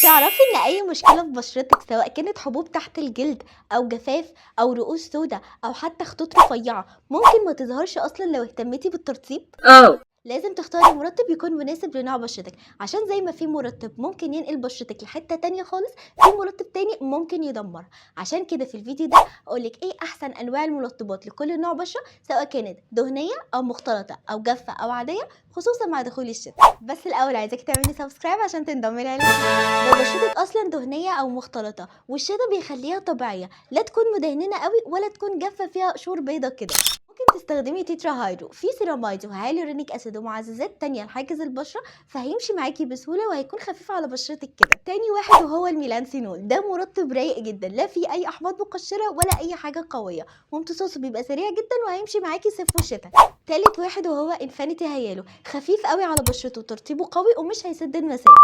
تعرفي ان اي مشكلة في بشرتك سواء كانت حبوب تحت الجلد او جفاف او رؤوس سودا او حتى خطوط رفيعة ممكن ما تظهرش اصلا لو اهتميتي بالترطيب؟ لازم تختاري مرطب يكون مناسب لنوع بشرتك، عشان زي ما في مرطب ممكن ينقل بشرتك لحتة تانية خالص، في مرطب تاني ممكن يدمرها. عشان كده في الفيديو ده اقولك ايه احسن انواع المرطبات لكل نوع بشرة، سواء كانت دهنية او مختلطة او جافة او عادية، خصوصا مع دخول الشتاء. بس الاول عايزاكي تعملي سبسكرايب عشان تنضمي لي. لو بشرتك اصلا دهنية او مختلطة والشتاء بيخليها طبيعية، لا تكون مدهننة قوي ولا تكون جافة فيها قشور بيضة كده، ممكن تستخدمي تيترا هايدرو في سيرامايد وهيالورونيك اسيد ومعززات تانية لحاجز البشرة، فهيمشي معاكي بسهولة وهيكون خفيف على بشرتك كده. تاني واحد وهو الميلانسينول، ده مرطب رايق جدا، لا فيه اي احماض مقشرة ولا اي حاجة قوية، وامتصاصه بيبقى سريع جدا وهيمشي معاكي صيف وشتاء. تالت واحد وهو انفينيتي هيالو، خفيف قوي على بشرته وترطيبه قوي ومش هيسد المسام.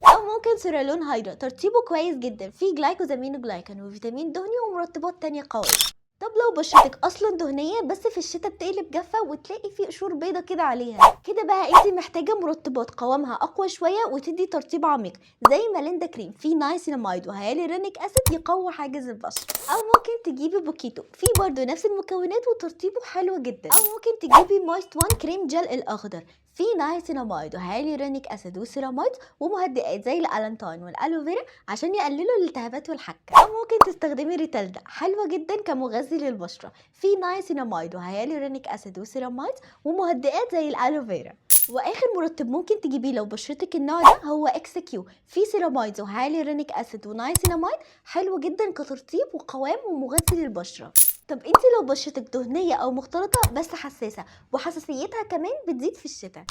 او ممكن سيرالون هايدرا، ترطيبه كويس جدا، فيه جلايكوزامين وجلايكان وفيتامين دهني ومرطبات تانية قوية. طب لو بشرتك اصلا دهنيه بس في الشتاء بتقلب جافه وتلاقي فيه قشور بيضه كده عليها، كده بقى انت محتاجه مرطبات قوامها اقوى شويه وتدي ترطيب عميق، زي ماليندا كريم فيه نايسيناميد وهيالورونيك اسيد يقوي حاجز البشره. او ممكن تجيبي بوكيتو فيه برضو نفس المكونات وترطيبه حلو جدا. او ممكن تجيبي مويست وان كريم جل الاخضر فيه نايسيناميد وهيالورونيك اسيد وسيراميد ومهدئات زي الالانتين والالوفيرا عشان يقللوا الالتهابات والحكه. او ممكن تستخدمي ريتالدا، حلوه جدا كمغذي للبشره، في نايسيناميد وهيالورونيك اسيد وسيراميد ومهدئات زي الالوفيرا. واخر مرطب ممكن تجيبيه لو بشرتك النوع ده هو اكس كيو، في سيراميد وهيالورونيك اسيد ونايسيناميد، حلو جدا كترطيب وقوام ومغذي للبشره. طب انت لو بشرتك دهنيه او مختلطه بس حساسه وحساسيتها كمان بتزيد في الشتاء،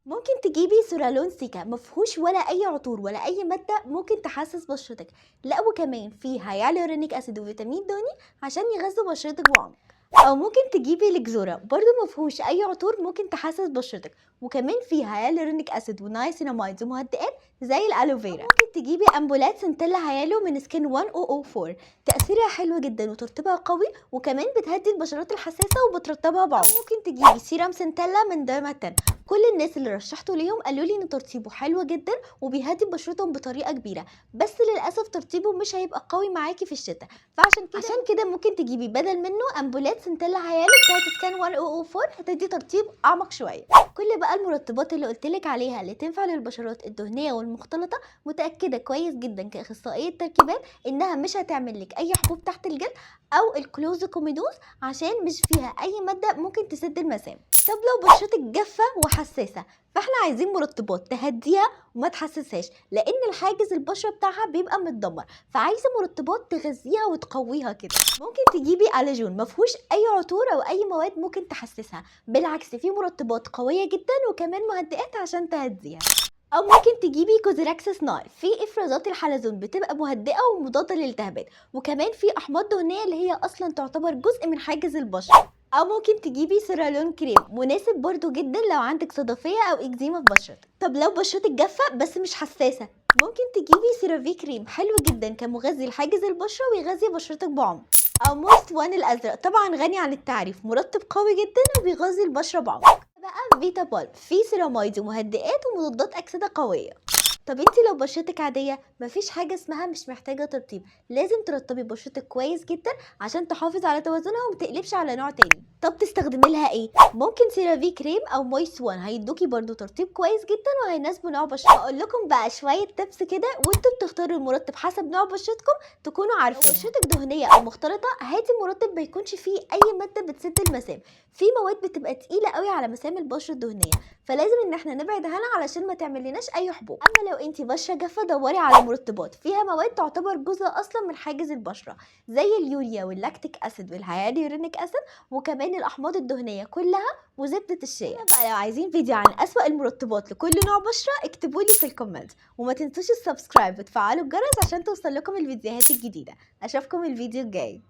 ممكن تجيبي سورالون سيكا، مفهوش ولا اي عطور ولا اي ماده ممكن تحسس بشرتك، لا وكمان فيه هيالورونيك اسيد وفيتامين دهني عشان يغذوا بشرتك بعمق. او ممكن تجيبي لكزورا، برضو مفهوش اي عطور ممكن تحسس بشرتك، وكمان فيه هيالورونيك اسيد ونايسيناميد ومهدئات زي الالوفيرا. ممكن تجيبي امبولات سنتيلا هيالو من سكين 1004، تاثيرها حلو جدا وترطيبها قوي وكمان بتهدي البشرات الحساسه وبترطبها بعمق. ممكن تجيبي سيرام سنتيلا من ديرماتن، كل الناس اللي رشحته ليهم قالوا لي ان ترطيبه حلو جدا وبيهدي ببشرتهم بطريقه كبيره، بس للاسف ترطيبه مش هيبقى قوي معاكي في الشتاء، فعشان كده ممكن تجيبي بدل منه امبولات سنتيلا هيالو بتاعت سكان 1004، هتدي ترطيب اعمق شويه. كل بقى المرطبات اللي قلتلك عليها اللي تنفع للبشرات الدهنيه والمختلطه، متاكده كويس جدا كاخصائيه تركيبات انها مش هتعمل لك اي حبوب تحت الجلد او الكلوزوكوميدوز، عشان مش فيها اي ماده ممكن تسد المسام. طب لو بشرتك جافه وحساسه، فاحنا عايزين مرطبات تهديها وما تحسسهاش، لان الحاجز البشره بتاعها بيبقى متدمر، فعايزه مرطبات تغذيها وتقويها كده. ممكن تجيبي اليجون، مفهوش اي عطور او اي مواد ممكن تحسسها، بالعكس فيه مرطبات قويه جدا وكمان مهدئات عشان تهديها. او ممكن تجيبي كوزيراكسس نار، في افرازات الحلزون بتبقى مهدئه ومضاده للالتهابات، وكمان في احماض دهنيه اللي هي اصلا تعتبر جزء من حاجز البشره. او ممكن تجيبي سيرالون كريم، مناسب برضو جدا لو عندك صدفيه او اكزيما في بشرتك. طب لو بشرتك جافه بس مش حساسه، ممكن تجيبي سيرافي كريم، حلو جدا كمغذي لحاجز البشره ويغذي بشرتك بعمق. او موست وان الازرق، طبعا غني عن التعريف، مرطب قوي جدا وبيغذي البشره بعمق. بقى فيتا بالب، فيه سيراميد ومهدئات ومضادات اكسده قويه. طب انت لو بشرتك عاديه، مفيش حاجه اسمها مش محتاجه ترطيب، لازم ترطبي بشرتك كويس جدا عشان تحافظ على توازنها ومتقلبش على نوع تاني. طب تستخدمي لها ايه؟ ممكن سيرافي كريم او مويست وان، هيدوكي برضو ترطيب كويس جدا وهيناسبوا نوع بشرتك. هقول لكم بقى شويه تبس كده وانتوا بتختاروا المرطب حسب نوع بشرتكم تكونوا عارفين. لو بشرتك دهنيه او مختلطه، هاتي مرطب ما يكونش فيه اي ماده بتسد المسام، في مواد بتبقى تقيله قوي على مسام البشره الدهنيه، فلازم ان احنا نبعد عنها علشان ما تعملناش اي حبوب. اما لو انتي بشره جافه، دوري على مرطبات فيها مواد تعتبر جزء اصلا من حاجز البشره، زي اليوريا واللاكتيك اسيد والهيالورونيك اسيد وكمان الاحماض الدهنيه كلها وزبده الشيا. بقى لو عايزين فيديو عن اسوأ المرطبات لكل نوع بشره، اكتبوا لي في الكومنت، وما تنسوش السبسكرايب وتفعلوا الجرس عشان توصل لكم الفيديوهات الجديده. اشوفكم الفيديو الجاي.